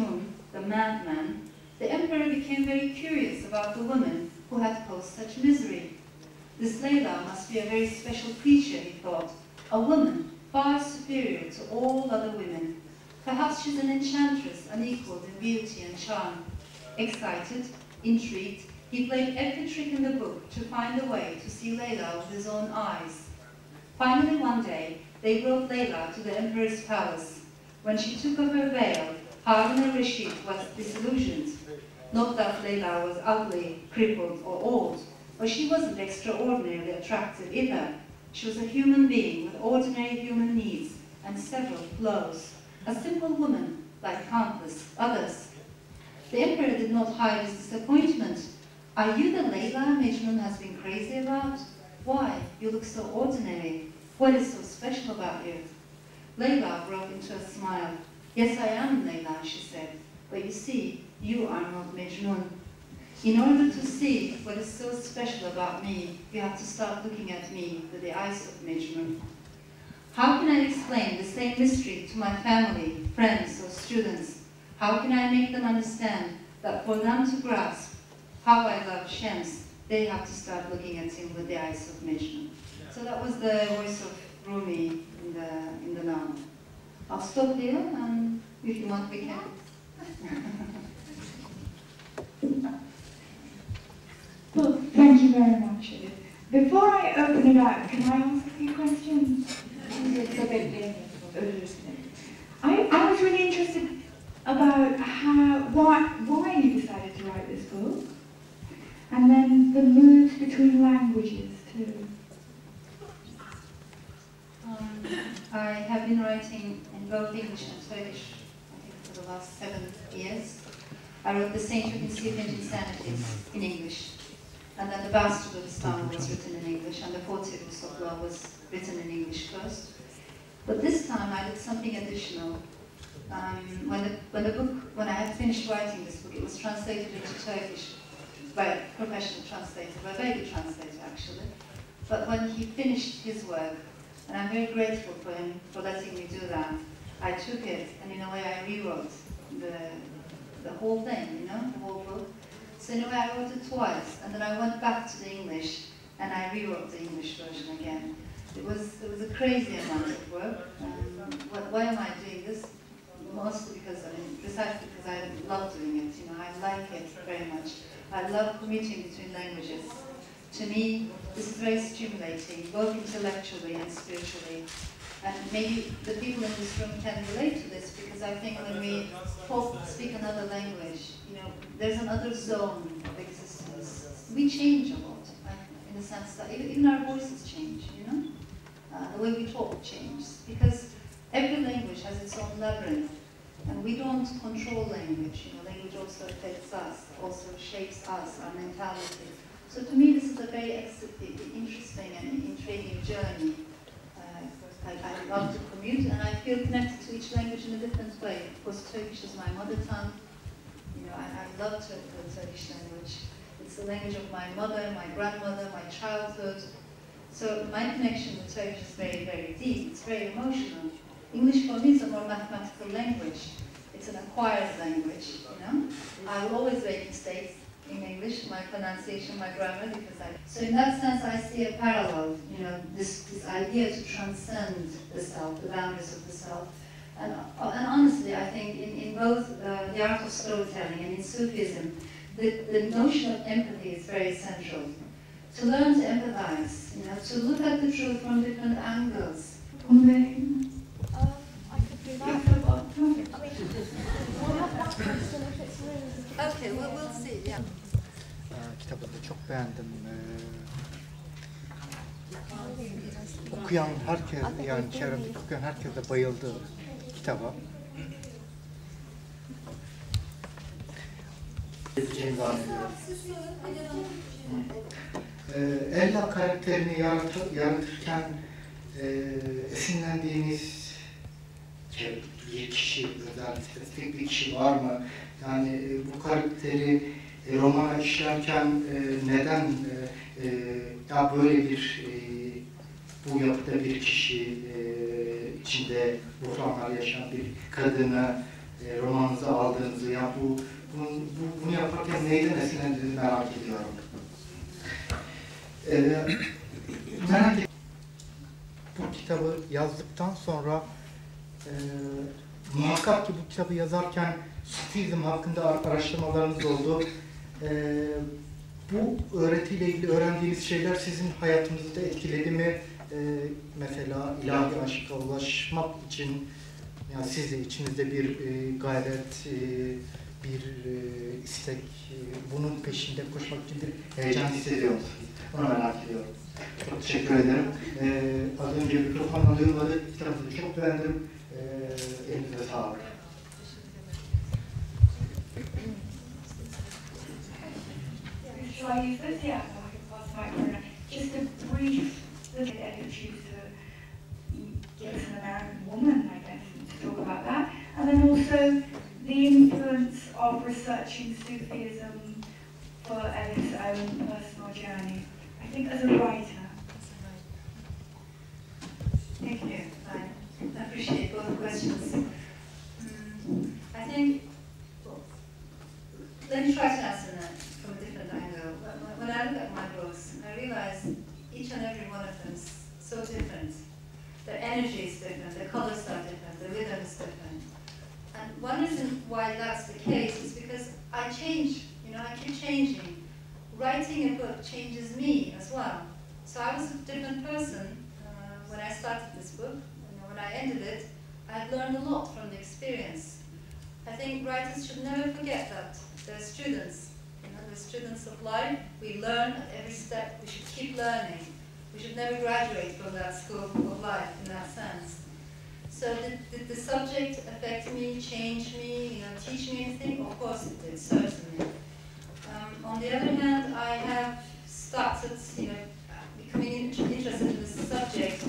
Mejnun, the madman, the emperor became very curious about the woman who had caused such misery. This Layla must be a very special creature, he thought, a woman far superior to all other women. Perhaps she's an enchantress unequaled in beauty and charm. Excited, intrigued, he played every trick in the book to find a way to see Layla with his own eyes. Finally, one day, they brought Layla to the emperor's palace. When she took off her veil, Harun al-Rashid was disillusioned. Not that Layla was ugly, crippled, or old, but she wasn't extraordinarily attractive either. She was a human being with ordinary human needs and several flaws. A simple woman, like countless others. The emperor did not hide his disappointment. Are you the Layla Mejnun has been crazy about? Why, you look so ordinary. What is so special about you? Layla broke into a smile. Yes, I am Layla, she said. But you see, you are not Mejnun. In order to see what is so special about me, you have to start looking at me with the eyes of Mejnun. How can I explain the same mystery to my family, friends, or students? How can I make them understand that for them to grasp how I love Shams, they have to start looking at him with the eyes of Mejnun? So that was the voice of Rumi in the novel. I'll stop here, and if you want, we can. Well, thank you very much. Before I open it up, can I ask a few questions? I was really interested about why you decided to write this book, and then the moves between languages too. I have been writing in both English and Turkish, I think, for the last 7 years. I wrote The Saint of Insipid Insanities in English, and then The Bastard of Islam was written in English, and The 40 Rules of Law was written in English first. But this time I did something additional. When I had finished writing this book, it was translated into Turkish by a professional translator, by a very good translator actually. But when he finished his work, and I'm very grateful for him for letting me do that, I took it and in a way I rewrote the whole thing, the whole book. So in a way I wrote it twice, and then I went back to the English and I rewrote the English version again. It was a crazy amount of work. Why am I doing this? Mostly because, precisely because I love doing it. I like it very much. I love commuting between languages. To me, this is very stimulating, both intellectually and spiritually. And maybe the people in this room can relate to this, because I think when we speak another language, there's another zone of existence. We change a lot, in the sense that even our voices change, the way we talk changes, because every language has its own labyrinth, and we don't control language. Language also affects us, also shapes us, our mentality. So to me, this is a very interesting and intriguing journey. I love to commute, and I feel connected to each language in a different way. Of course, Turkish is my mother tongue. I love the Turkish language. It's the language of my mother, my grandmother, my childhood. So my connection with Turkish is very, very deep. It's very emotional. English for me is a more mathematical language. It's an acquired language, I will always make mistakes in English, my pronunciation, my grammar, So in that sense, I see a parallel, this idea to transcend the self, the boundaries of the self. And honestly, I think in both the art of storytelling and in Sufism, the notion of empathy is very central. To learn to empathize, to look at the truth from different angles. I could do that. Okay, we'll see, yeah. Kitabı da çok beğendim. Okuyan herkes, yani çevremde okuyan herkes de bayıldı kitaba. Ella karakterini yaratırken esinlendiğiniz bir kişi, spesifik bir kişi var mı? Yani bu karakteri romana işlerken neden ya böyle bir bu yapıda bir kişi içinde buhranlar yaşayan bir kadını romanınıza aldığınızı Ya bunu yaparken neyden esinlendiğini merak ediyorum. Merak ediyorum. Bu kitabı yazdıktan sonra muhakkak ki bu kitabı yazarken Sufizm hakkında araştırmalarınız oldu. Bu öğretiyle ilgili öğrendiğiniz şeyler sizin hayatınızda etkiledi mi? Mesela ilahi aşka ulaşmak için, yani siz de içinizde bir gayret, bir istek, bunun peşinde koşmak için bir heyecan hissediyor musunuz? Onu merak ediyorum. Çok teşekkür ederim. Az önce mikrofon alıyorlardı, kitabınızı çok beğendim. Elinize sağlık. Shall I use this? Yeah, I can pass the microphone. Just a brief look at Elif to give us an American woman, I guess, to talk about that. And then also the influence of researching Sufism for Elif's own personal journey. I think as a writer. Thank you. I appreciate both questions. I think, well, let me try to answer that from a different angle. When I look at my books, I realize each and every one of them is so different. Their energy is different, their colors are different, the rhythm is different. And one reason why that's the case is because I change, I keep changing. Writing a book changes me as well. So I was a different person when I started this book. When I ended it, I had learned a lot from the experience. I think writers should never forget that they're students. We're students of life. We learn at every step. We should keep learning. We should never graduate from that scope of life in that sense. So did the subject affect me, change me, teach me anything? Of course it did, certainly. On the other hand, I have started, becoming interested in this subject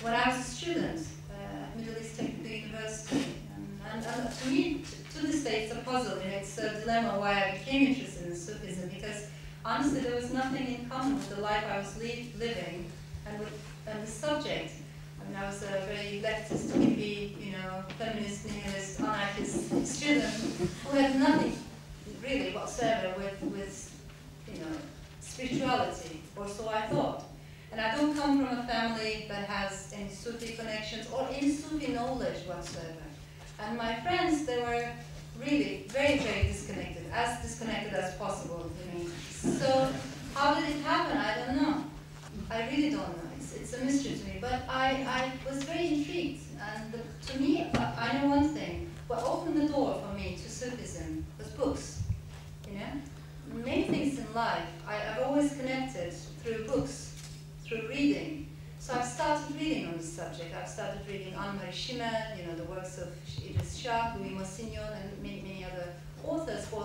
when I was a student at Middle East Technical University. And to me, to this day, it's a puzzle. It's a dilemma why I became interested in Sufism, because honestly, there was nothing in common with the life I was living and the subject. I was a very leftist, hippie, feminist, nihilist, anarchist student who had nothing really whatsoever with spirituality, or so I thought. And I don't come from a family that has any Sufi connections or any Sufi knowledge whatsoever. And my friends, they were really very, very disconnected as possible. So how did it happen? I don't know. I really don't know. It's a mystery to me. But I was very intrigued. And to me, I know one thing. What opened the door for me to Sufism was books. Many things in life I've always connected through books, through reading. So I've started reading on this subject. I've started reading Anne-Marie Schimmel, the works of Idris Shah, Louis Massignon, and many other authors for